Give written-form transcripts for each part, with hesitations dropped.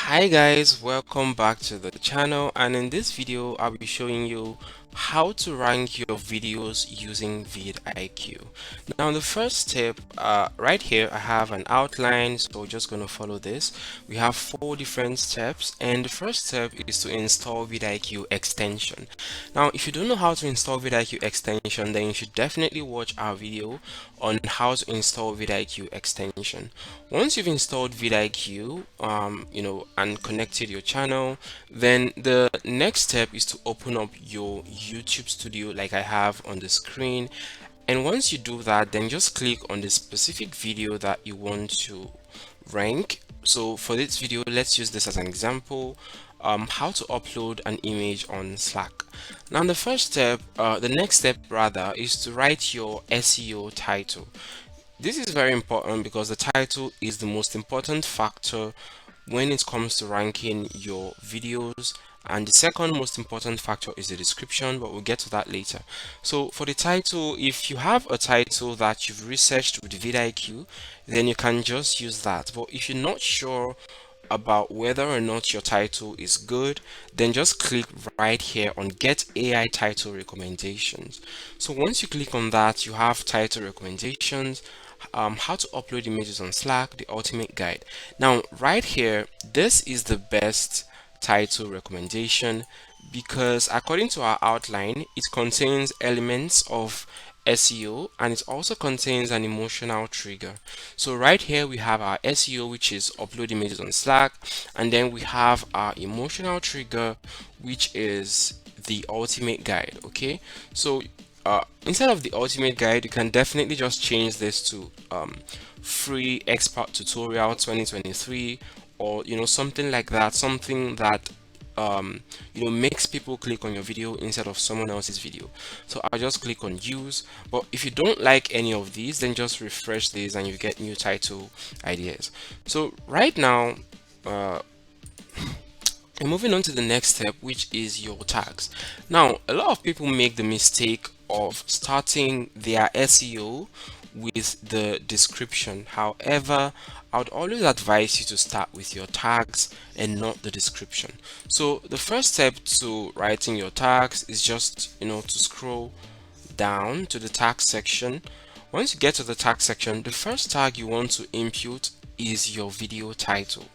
Hi guys, welcome back to the channel, and in this video I'll be showing you how to rank your videos using VidIQ. Now the first step, right here I have an outline, so we're just going to follow this. We have 4 different steps, and the first step is to install VidIQ extension. Now if you don't know how to install VidIQ extension, then you should definitely watch our video on how to install VidIQ extension. Once you've installed VidIQ, and connected your channel, then the next step is to open up your YouTube studio like I have on the screen. And once you do that, then just click on the specific video that you want to rank. So for this video, let's use this as an example, how to upload an image on Slack. Now the next step rather, is to write your SEO title. This is very important because the title is the most important factor when it comes to ranking your videos, and the second most important factor is the description, but we'll get to that later. So for the title, if you have a title that you've researched with VidIQ, then you can just use that. But if you're not sure about whether or not your title is good, then just click right here on get AI title recommendations. So once you click on that, you have title recommendations, how to upload images on Slack, the ultimate guide. Now right here, this is the best title recommendation because according to our outline, it contains elements of SEO, and it also contains an emotional trigger. So right here we have our SEO, which is upload images on Slack, and then we have our emotional trigger, which is the ultimate guide. Okay, so instead of the ultimate guide, you can definitely just change this to free expert tutorial 2023, or something like that, something that makes people click on your video instead of someone else's video. So I'll just click on use. But if you don't like any of these, then just refresh these and you get new title ideas. So right now, and moving on to the next step, which is your tags. Now, a lot of people make the mistake of starting their SEO with the description. However, I would always advise you to start with your tags and not the description. So the first step to writing your tags is just, to scroll down to the tag section. Once you get to the tag section, the first tag you want to input is your video title.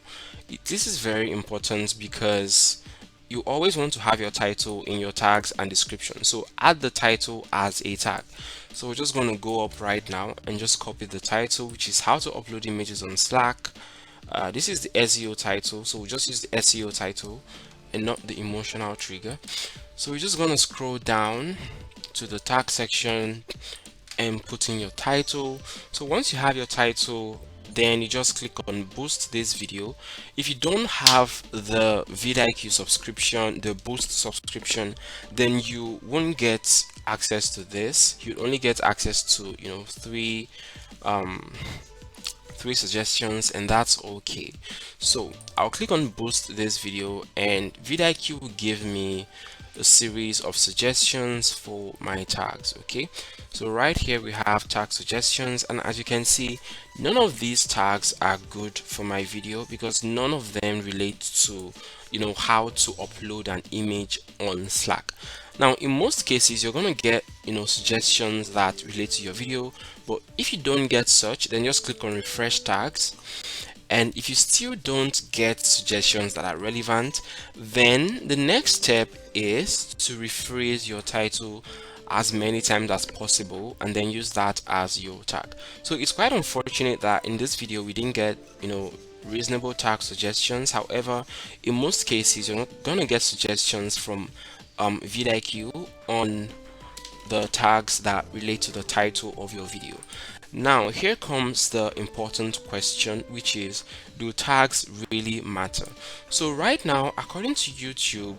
This is very important because you always want to have your title in your tags and description. So add the title as a tag. So we're just going to go up right now and just copy the title, which is how to upload images on Slack. This is the SEO title, so we'll just use the SEO title and not the emotional trigger. So we're just going to scroll down to the tag section and put in your title. So once you have your title, then you just click on boost this video. If you don't have the VidIQ subscription, the boost subscription, then you won't get access to this. You only get access to three suggestions, and that's okay. So I'll click on boost this video, and VidIQ will give me a series of suggestions for my tags. Okay, so right here we have tag suggestions, and as you can see, none of these tags are good for my video because none of them relate to how to upload an image on Slack. Now in most cases you're going to get suggestions that relate to your video, but if you don't get such, then just click on refresh tags. And if you still don't get suggestions that are relevant, then the next step is to rephrase your title as many times as possible and then use that as your tag. So it's quite unfortunate that in this video we didn't get reasonable tag suggestions. However, in most cases you're not gonna get suggestions from VidIQ on the tags that relate to the title of your video. Now here comes the important question, which is, do tags really matter? So right now, according to YouTube,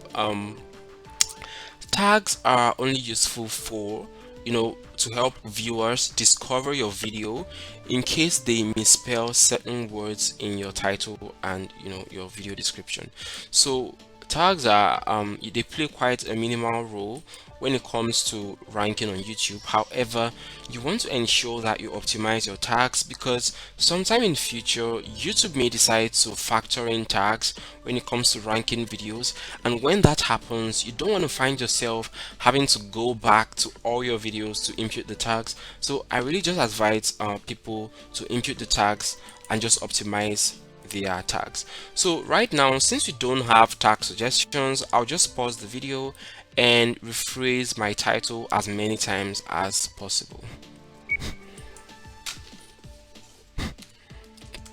tags are only useful for to help viewers discover your video in case they misspell certain words in your title and your video description. So tags are they play quite a minimal role when it comes to ranking on YouTube. However, you want to ensure that you optimize your tags, because sometime in future YouTube may decide to factor in tags when it comes to ranking videos, and when that happens, you don't want to find yourself having to go back to all your videos to input the tags. So I really just advise people to input the tags and just optimize their tags. So right now, since we don't have tag suggestions, I'll just pause the video and rephrase my title as many times as possible.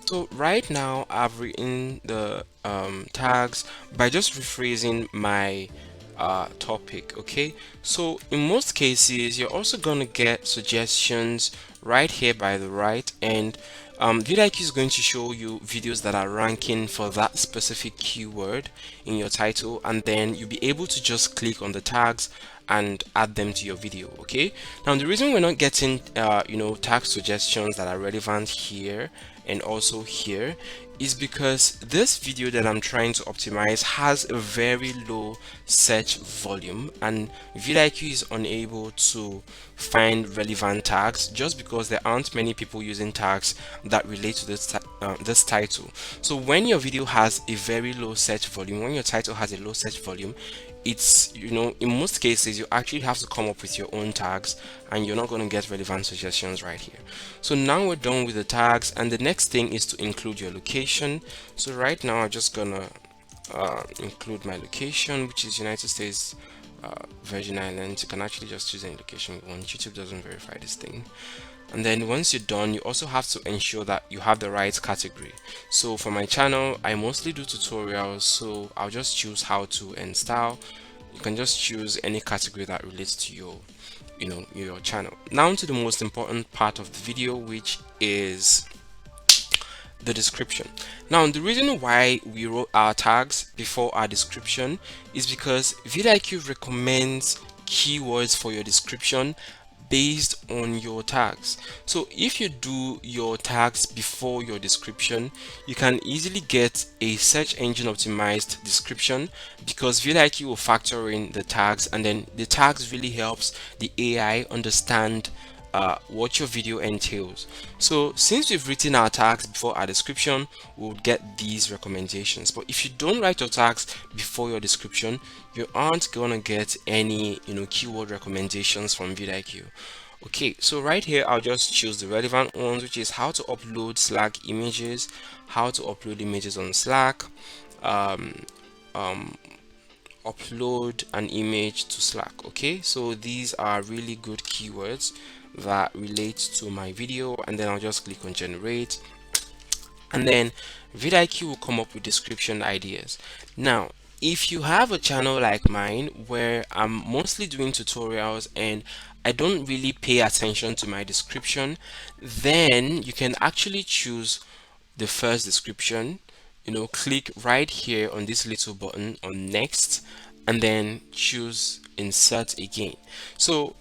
So right now I've written the tags by just rephrasing my topic. Okay, so in most cases you're also gonna get suggestions right here by the right, and VidiQ is going to show you videos that are ranking for that specific keyword in your title, and then you'll be able to just click on the tags and add them to your video. Okay, now the reason we're not getting tag suggestions that are relevant here and also here is because this video that I'm trying to optimize has a very low search volume, and VidiQ is unable to find relevant tags just because there aren't many people using tags that relate to this title. So when your video has a very low search volume, when your title has a low search volume, it's, in most cases you actually have to come up with your own tags, and you're not going to get relevant suggestions right here. So now we're done with the tags, and the next thing is to include your location. So right now I'm just gonna include my location, which is United States, Virgin Islands. You can actually just choose any location you want. YouTube doesn't verify this thing. And then once you're done, you also have to ensure that you have the right category. So for my channel, I mostly do tutorials, so I'll just choose how to and style. You can just choose any category that relates to your channel. Now to the most important part of the video, which is the description. Now the reason why we wrote our tags before our description is because VidiQ recommends keywords for your description based on your tags. So if you do your tags before your description, you can easily get a search engine optimized description, because VidiQ will factor in the tags, and then the tags really helps the AI understand what your video entails. So since we've written our tags before our description, we'll get these recommendations. But if you don't write your tags before your description, you aren't gonna get any keyword recommendations from VidiQ. Okay, so right here I'll just choose the relevant ones, which is how to upload Slack images, how to upload images on Slack, upload an image to Slack. Okay, so these are really good keywords that relate to my video, and then I'll just click on generate, and then VidiQ will come up with description ideas. Now if you have a channel like mine where I'm mostly doing tutorials and I don't really pay attention to my description, then you can actually choose the first description, click right here on this little button on next, and then choose insert again. So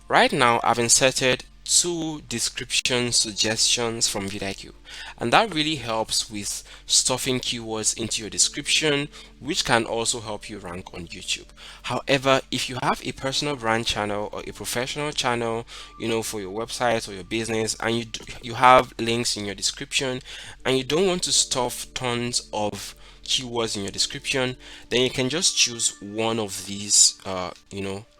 right now I've inserted 2 description suggestions from VidiQ, and that really helps with stuffing keywords into your description, which can also help you rank on YouTube. However, if you have a personal brand channel or a professional channel, for your website or your business, and you have links in your description, and you don't want to stuff tons of keywords in your description, then you can just choose one of these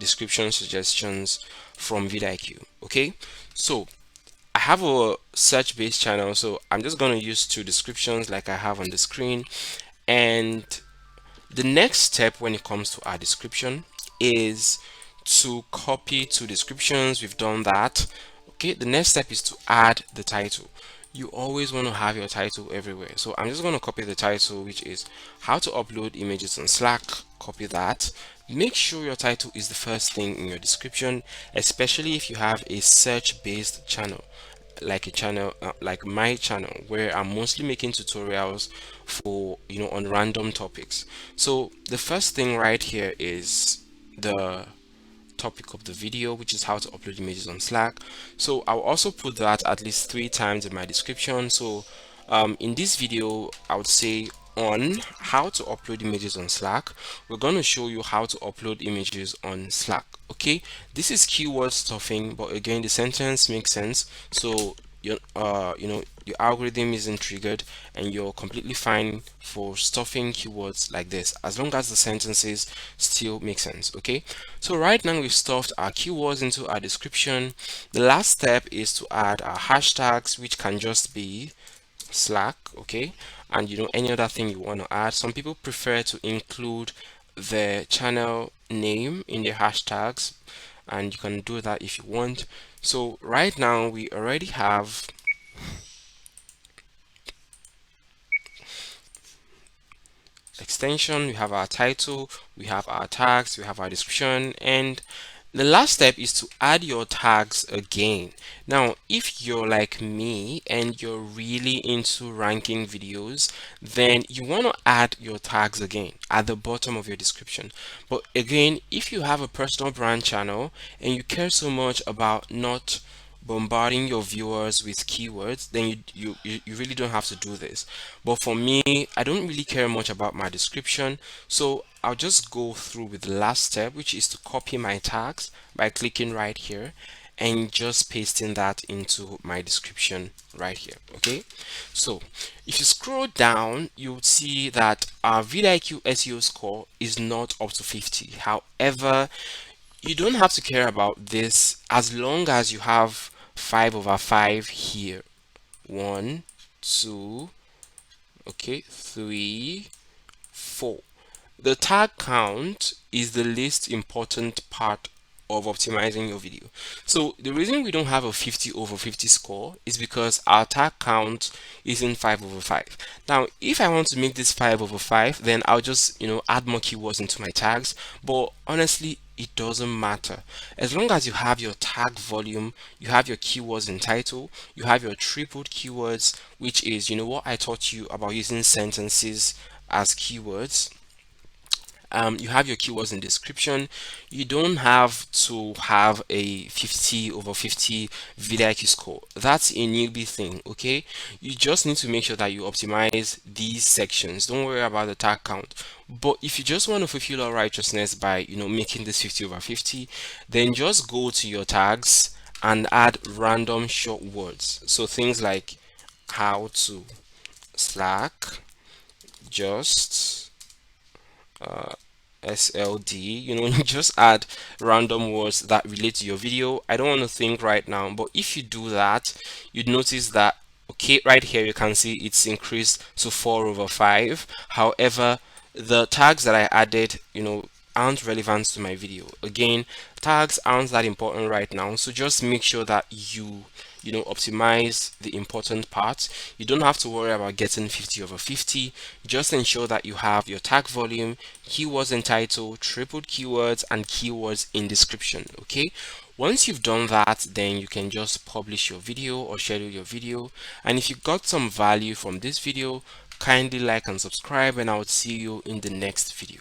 description suggestions from VidiQ. Okay, so I have a search based channel, so I'm just going to use 2 descriptions like I have on the screen. And the next step when it comes to our description is to copy 2 descriptions. We've done that. Okay, the next step is to add the title. You always want to have your title everywhere, so I'm just going to copy the title, which is how to upload images on Slack. Copy that. Make sure your title is the first thing in your description, especially if you have a search based channel like a channel like my channel, where I'm mostly making tutorials for on random topics. So the first thing right here is the topic of the video, which is how to upload images on Slack. So I'll also put that at least 3 times in my description. So in this video I would say on how to upload images on Slack, we're going to show you how to upload images on Slack. Okay, this is keyword stuffing, but again, the sentence makes sense. So your algorithm isn't triggered, and you're completely fine for stuffing keywords like this, as long as the sentences still make sense. Okay, so right now we've stuffed our keywords into our description. The last step is to add our hashtags, which can just be Slack, okay, and any other thing you want to add. Some people prefer to include the channel name in their hashtags, and you can do that if you want. So right now we already have extension, we have our title, we have our tags, we have our description, and the last step is to add your tags again. Now, if you're like me and you're really into ranking videos, then you want to add your tags again at the bottom of your description. But again, if you have a personal brand channel and you care so much about not bombarding your viewers with keywords, then you really don't have to do this. But for me, I don't really care much about my description, so I'll just go through with the last step, which is to copy my tags by clicking right here and just pasting that into my description right here. Okay, so if you scroll down, you would see that our VidiQ SEO score is not up to 50. However, you don't have to care about this as long as you have 5/5 here. 1, 2, okay, 3, 4. The tag count is the least important part of optimizing your video. So the reason we don't have a 50/50 score is because our tag count isn't 5/5. Now, if I want to make this 5/5, then I'll just, add more keywords into my tags. But honestly, it doesn't matter. As long as you have your tag volume, you have your keywords in title, you have your tripled keywords, which is, what I taught you about using sentences as keywords. You have your keywords in description. You don't have to have a 50/50 VidiQ score. That's a newbie thing, okay? You just need to make sure that you optimize these sections. Don't worry about the tag count. But if you just want to fulfill all righteousness by making this 50/50, then just go to your tags and add random short words. So things like how to, Slack, just SLD, just add random words that relate to your video. I don't want to think right now, but if you do that, you'd notice that, okay, right here you can see it's increased to 4/5. However, the tags that I added, aren't relevant to my video. Again, tags aren't that important right now, so just make sure that you optimize the important parts. You don't have to worry about getting 50/50. Just ensure that you have your tag volume, keywords in title, tripled keywords, and keywords in description. Okay, once you've done that, then you can just publish your video or schedule your video. And if you got some value from this video, kindly like and subscribe, and I will see you in the next video.